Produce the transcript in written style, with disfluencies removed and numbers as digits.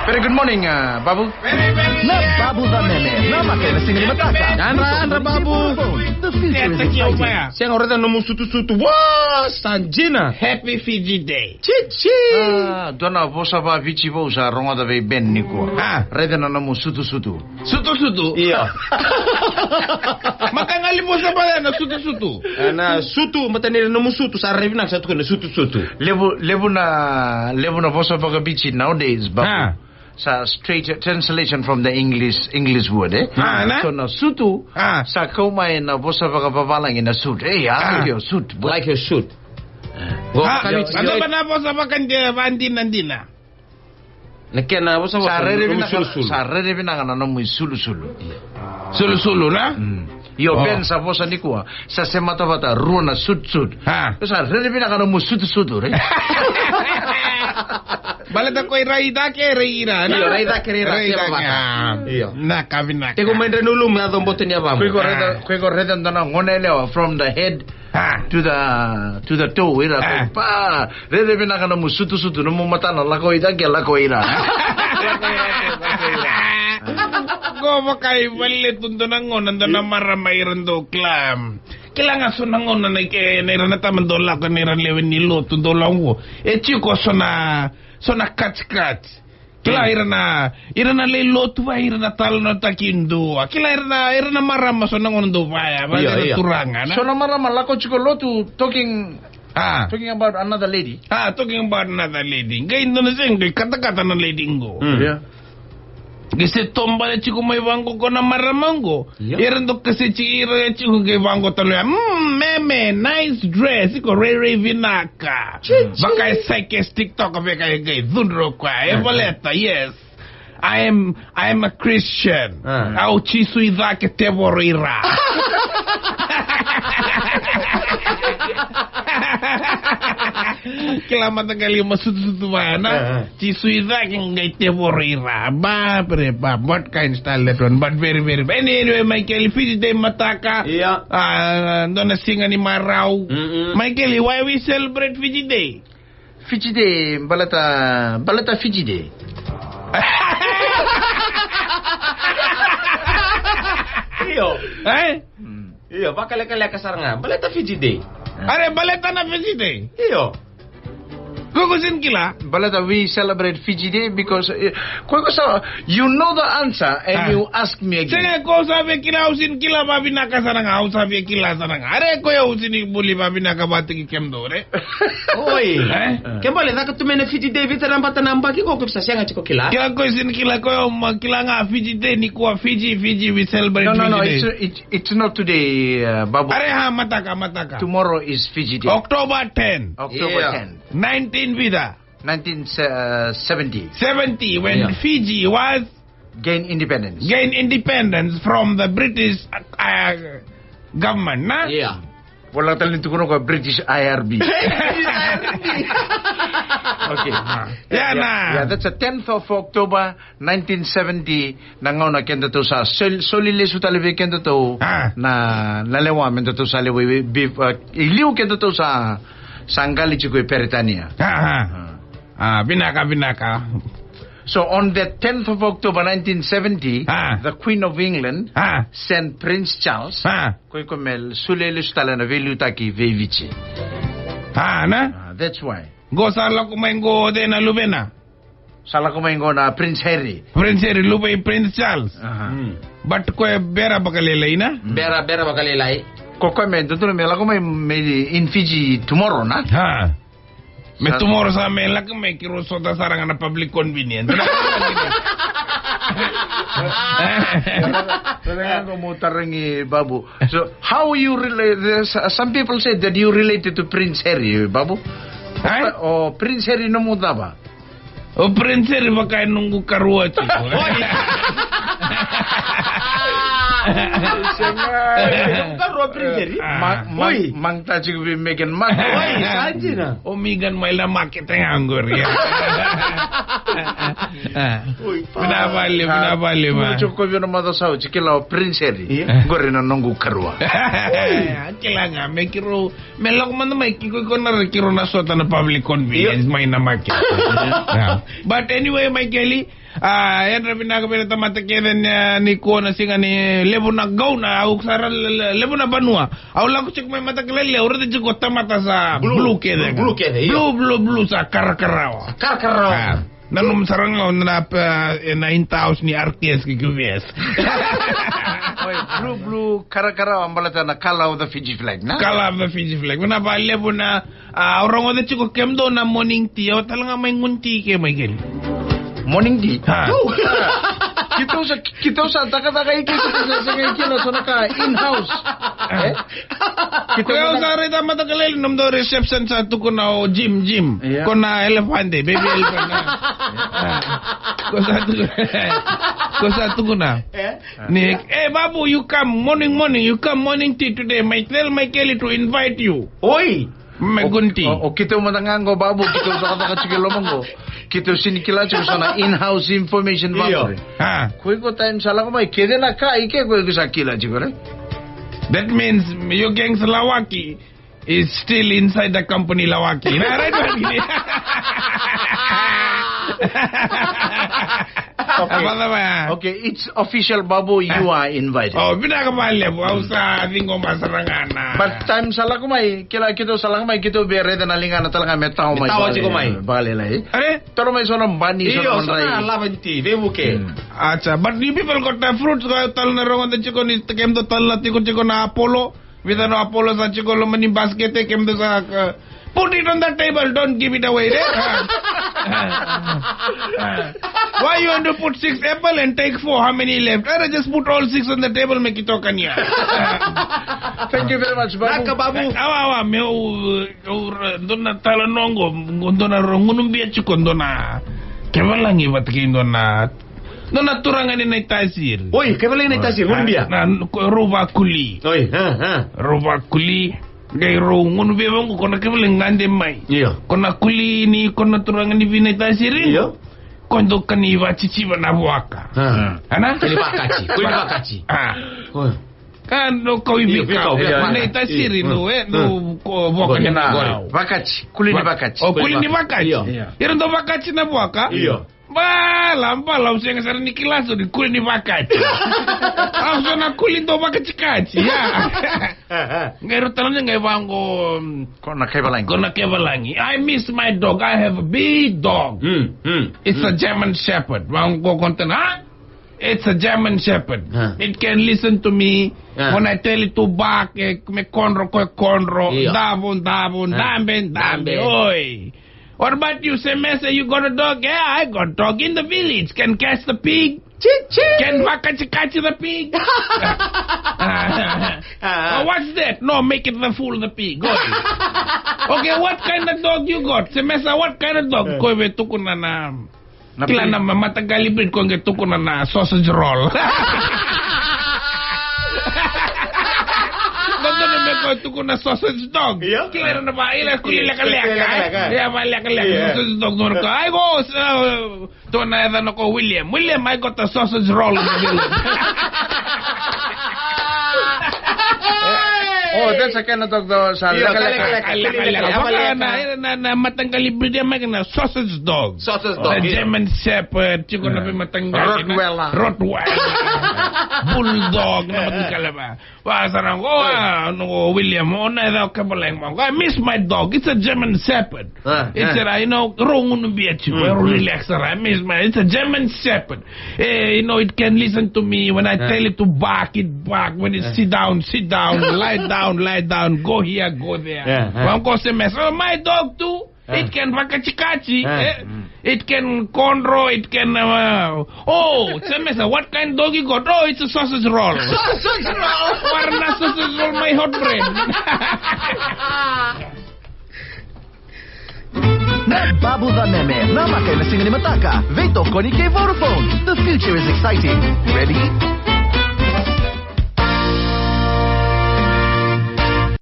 Very good morning, Babu. Na Babu za meme, na makena singili mataka. Andra Babu. The future is exciting. Siang oreta no musutu. Wah, Sanjina. Happy Fiji Day. Chichi. Dona vosa va vici vosa ronga da ve ben niko. Reda na mo sutu. Sutu? Iya. Makangali mo sa pala na sutu. Na sutu matanira no musutu sa revina sa tukene sutu. Lebu na vosa va vici nowadays, Babu. Sa straight translation from the English word, na? So na sutu, sa kaumay na vosa va babalang in a suit. Your suit. Like your suit. Ano ba na po sa bakandina bandina? Nakena vosa Sa va rere na no muy sulu. Sulu na? Yo ben sa vosa nikua sa semata vata runa sut. Sa rere na no muy sutu, re. Balada ko Raida ke Reira. Iyo, Raida ke Reira. Iyo. Nakabina. Tego main renulu me adon boten ya vamos. Kweko reda ndana ngonelewa from the head to the toe ira pa rede bina kana musutu no mumatana la koida ke la koira. Go bakay balle tundo nangon ndana maramay rendo klam. Kailangan sunangon na naira na tamandola ko naira lewen nilo tundola ngo. Chiko sona kat. Kila irana le lotu va irana tal no takindo. Kila irana marama sonangon do vaya. Bale turanga na. Sona marama lako chiko lotu talking about another lady. Talking about another lady. Ngai Indonesia ngai kata-kata na lady ngo. Yeah. Kasi tombale chico may bango ko na maramango. Yerendo kasi chira chico kay bango talo. Meme, nice dress. Iko Ray Vinaka. Baka psychic TikTok of kay Dhunro kwa. Evoleta, yes. I am a Christian. Au chisu idake tevorira. Kila matagali masutu mana cisuida ngai tevorira ba what kind style that one but very anyway Michael Fiji Day mataka dona singa ni marau Michael why we celebrate Fiji Day balata Fiji Day iyo bakale kasaranga baleta Fiji Day. Are baleta na Fiji Day. Iyo. Kukusin kila. Balata, we celebrate Fiji Day because you know the answer and you ask me again. Sige ko sabi kila usin kila babinaka saranga sabi kila saranga. Are ko ya usin buli babinaka batiki kemdo re. Oi. Kembali na katumene Fiji Day vita namba tanamba kiko kupsa sianga chiko kila. Kila ko usin kila ko kila nga Fiji Day ni kwa Fiji we celebrate Fiji Day. No, it's not today, Babu. Are mataka. Tomorrow is Fiji Day. October 10. 1970 when Fiji was gained independence from the British government, na? Yeah. Wala talent ko no British IRB. Okay. Yeah, that's the 10th of October 1970 nangaw na kenda to sa solile sutalive kenda to na nalewa menda to sa lewe iliu kenda to sa Sangali chikoy Peritania. Binaka. So on the 10th of October 1970, the Queen of England sent Prince Charles koy komel sulele stala na velutaki vevici. That's why. Go sala kumengo de na Lubena. Sala kumengo na Prince Harry. Lubay Prince Charles. But koy bera bakalelay na? Bera bakalelay. Koko men tutulo mela ko may in Fiji tomorrow na. Me tomorrow sa mela ko may kiruso ta sarang na public convenience. Babu. So how you relate? Some people said that you related to Prince Harry, Babu. O Prince Harry no muda ba? O Prince Harry baka nunggu karua chico. Mang ta chico bi Meghan Markle. Sajina. O Meghan maila market anggur ya. Binabali ma. Choko bi no mada sao chikila Prince Harry. Gore na nunggu karua. Kila nga me kiro melok man mai kiko ko na kiro na sota na public convenience mai na market. But anyway, my Kelly, Yan rin pinagapin na tamatakinan niya ni Kuo na singa ni Levo na gaw na awak sa Levo na banua. Aw lang ko chik may matakalali. Ura din chik ko tamata sa blue kede. Blue sa karakaraw. Nanum sarang na intaos ni Arkies kikubies. Blue karakaraw ang balata na color of the Fiji flag na? Color of the Fiji flag. Muna ba Levo na orang wala chik ko kemdo na morning tea. O talaga may ngunti ke may gili. Morning tea? Kita sa taka-taka ikito sa ikilo so naka in-house. Kaya sa rita matakalil nung do reception sa ito ko na gym. Ko na elefante, baby elephant na. Ko sa ito ko na. Nick, babu, you come morning, you come morning tea today. Tell my Kelly to invite you. Oy! May gunti. O kita matangango babu, kita sa kataka-chikilomong kita sinikila sa na in-house information babu. Kuy ko time sala ko may kede na ka ike ko sa kila chikore. That means your gang Lawaki is still inside the company Lawaki. Na right ba? Okay, it's official babu, you are invited. Oh, pinakabali po sa ating kumasarangana. But time sala ko may kila kito sala ko may kito bere na linga na talaga metao may. Tawa ko may. Balelay. Pero may sonong bani sa ray. Iyo, labanti, debuke. Acha, but you people got the fruits ko tal na rongon de chiko ni kemdo tal na tiko na Apollo. Vidano Apollo sa chiko lo mani basket kemdo sa put it on the table, don't give it away. Why you want to put 6 apple and take 4? How many left? Just put all 6 on the table, make it talk niya. Thank you very much, Babu. Babu. Awa, doon na talanongo, doon na rongunong biya chikon, doon na kewalang ibat kayo doon na turangan ni Naitasir. Oy, kewalang Naitasir, ngunong biya? Ruba Kuli. Oy, Ruba Kuli. Gairo ngono be bango kono kebele ngande mai kono kuli ni kono turangan ni vineta siri kondo kani wa cici bana buaka ana kuli bakaci kan no ko ibika vineta siri no no ko buaka na bakaci kuli ni bakaci kuli ni bakaci iro ndo bakaci na buaka Balam siya nga sa rin ni Kilaso di kuli ni bakaci. Ako na kuli do bakaci Ngayon tanong niya ngayon ko Konakebalangi. I miss my dog. I have a big dog. It's a German Shepherd. Wang ko konten It's a German Shepherd. It can listen to me when I tell it to bark. Me konro. Davon. Dambe. Oi. What about you, Semesa? You got a dog? Yeah, I got a dog in the village. Can catch the pig. Can catch the pig. What's that? No, make it the fool the pig. Go ahead. Okay, what kind of dog you got? Semesa, what kind of dog? Ko be tukuna na kila na matagalibid ko nge tukuna na sausage roll. Doon na may ko tukuna sausage dog. Kila na ba? Ila kulilaka-laka. Yeah, malaka-laka. Sausage dog. Ay go, to na edan ako William, I got a sausage roll in the village. Oh, that's a kind of dog though. Na matanggalibid yan may na sausage dog. The German Shepherd. Chiko na matanggal. Rottweiler. Bulldog. Na matanggalaba. Wasarang ko, William, I miss my dog. It's a German Shepherd. It's a, rongun biyachi. Relax. I miss it's a German Shepherd. It can listen to me when I tell it to bark, it bark. When it sit down, lie down, go here, go there. My dog too. It can vakachikachi. It can conro. It can. Semesa, what kind of dog you got? Oh, it's a sausage roll. Sausage roll. Warna sausage roll, my hot bread. Nagbabu the meme. Namakay na singa ni Mataka. Veto ko ni kay Vodafone. The future is exciting. Ready?